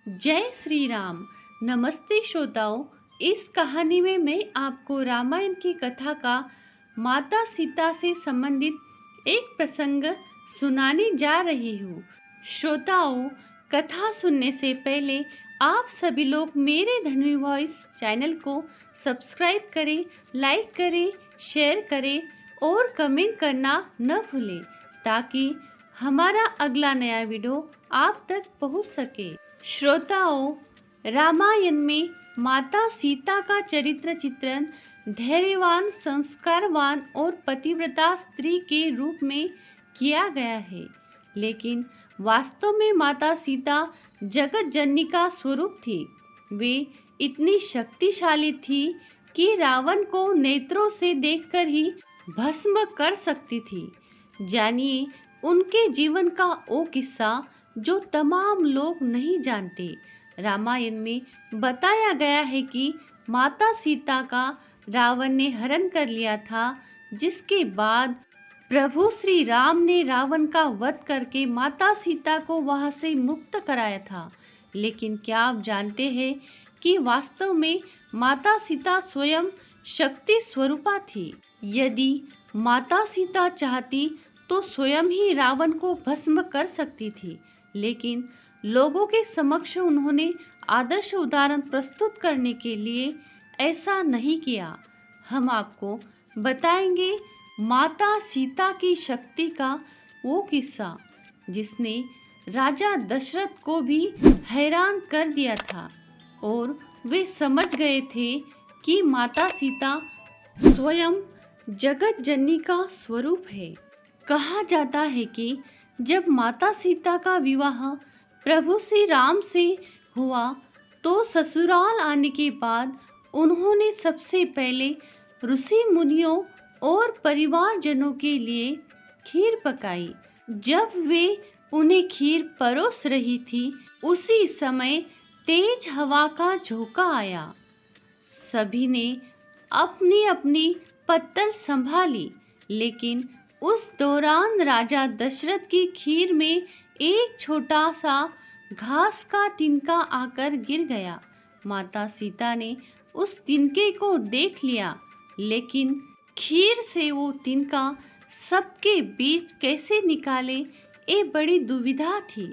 जय श्री राम। नमस्ते श्रोताओं, इस कहानी में मैं आपको रामायण की कथा का माता सीता से संबंधित एक प्रसंग सुनाने जा रही हूँ। श्रोताओं, कथा सुनने से पहले आप सभी लोग मेरे धन्वी वॉइस चैनल को सब्सक्राइब करें, लाइक करें, शेयर करें और कमेंट करना न भूलें ताकि हमारा अगला नया वीडियो आप तक पहुँच सके। श्रोताओं, रामायण में माता सीता का चरित्र चित्रण धैर्यवान, संस्कारवान और पतिव्रता स्त्री के रूप में किया गया है, लेकिन वास्तव में माता सीता जगत जननी का स्वरूप थी। वे इतनी शक्तिशाली थी कि रावण को नेत्रों से देखकर ही भस्म कर सकती थी। जानिए उनके जीवन का वो किस्सा जो तमाम लोग नहीं जानते। रामायण में बताया गया है कि माता सीता का रावण ने हरण कर लिया था, जिसके बाद प्रभु श्री राम ने रावण का वध करके माता सीता को वहां से मुक्त कराया था। लेकिन क्या आप जानते हैं कि वास्तव में माता सीता स्वयं शक्ति स्वरूपा थी। यदि माता सीता चाहती तो स्वयं ही रावण को भस्म कर सकती थी, लेकिन लोगों के समक्ष उन्होंने आदर्श उदाहरण प्रस्तुत करने के लिए ऐसा नहीं किया। हम आपको बताएंगे माता सीता की शक्ति का वो किस्सा जिसने राजा दशरथ को भी हैरान कर दिया था और वे समझ गए थे कि माता सीता स्वयं जगत जननी का स्वरूप है। कहा जाता है कि जब माता सीता का विवाह प्रभु श्री राम से हुआ तो ससुराल आने के बाद उन्होंने सबसे पहले ऋषि मुनियों और परिवारजनों के लिए खीर पकाई। जब वे उन्हें खीर परोस रही थी, उसी समय तेज हवा का झोंका आया। सभी ने अपनी अपनी पत्तल संभाली, लेकिन उस दौरान राजा दशरथ की खीर में एक छोटा सा घास का तिनका आकर गिर गया। माता सीता ने उस तिनके को देख लिया, लेकिन खीर से वो तिनका सबके बीच कैसे निकाले, ये बड़ी दुविधा थी।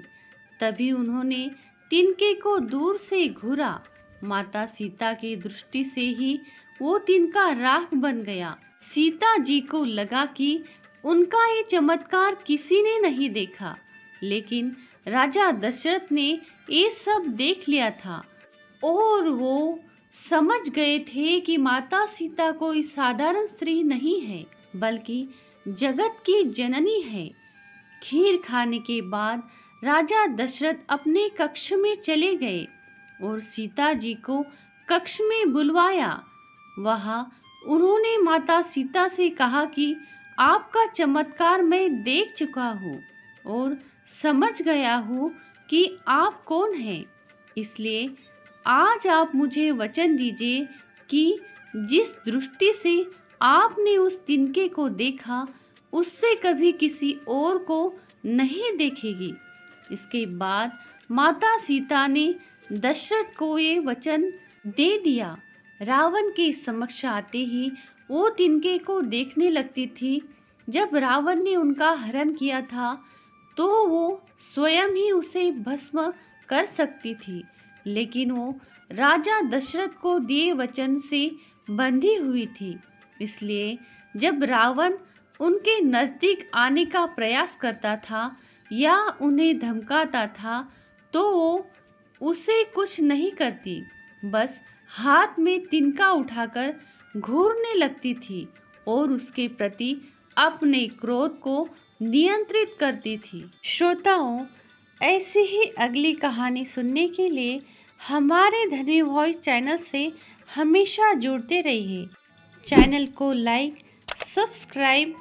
तभी उन्होंने तिनके को दूर से घूरा। माता सीता की दृष्टि से ही वो तिनका राख बन गया। सीता जी को लगा कि उनका ये चमत्कार किसी ने नहीं देखा, लेकिन राजा दशरथ ने ये सब देख लिया था और वो समझ गए थे कि माता सीता कोई साधारण स्त्री नहीं है, बल्कि जगत की जननी है। खीर खाने के बाद राजा दशरथ अपने कक्ष में चले गए और सीता जी को कक्ष में बुलवाया। वहां उन्होंने माता सीता से कहा कि आपका चमत्कार मैं देख चुका हूँ और समझ गया हूँ कि आप कौन हैं। इसलिए आज आप मुझे वचन दीजिए कि जिस दृष्टि से आपने उस तिनके को देखा, उससे कभी किसी और को नहीं देखेगी। इसके बाद माता सीता ने दशरथ को ये वचन दे दिया। रावण के समक्ष आते ही वो तिनके को देखने लगती थी। जब रावण ने उनका हरण किया था तो वो स्वयं ही उसे भस्म कर सकती थी, लेकिन वो राजा दशरथ को दिए वचन से बंधी हुई थी। इसलिए जब रावण उनके नजदीक आने का प्रयास करता था या उन्हें धमकाता था तो वो उसे कुछ नहीं करती, बस हाथ में तिनका उठाकर घूरने लगती थी और उसके प्रति अपने क्रोध को नियंत्रित करती थी। श्रोताओं, ऐसी ही अगली कहानी सुनने के लिए हमारे धन्वी वॉइस चैनल से हमेशा जुड़ते रहिए। चैनल को लाइक, सब्सक्राइब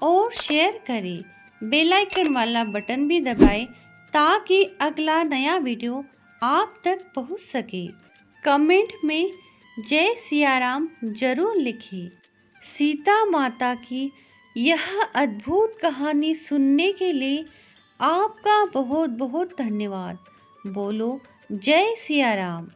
और शेयर करें। बेल आइकन वाला बटन भी दबाएं ताकि अगला नया वीडियो आप तक पहुंच सके। कमेंट में जय सिया राम जरूर लिखें। सीता माता की यह अद्भुत कहानी सुनने के लिए आपका बहुत बहुत धन्यवाद। बोलो जय सिया राम।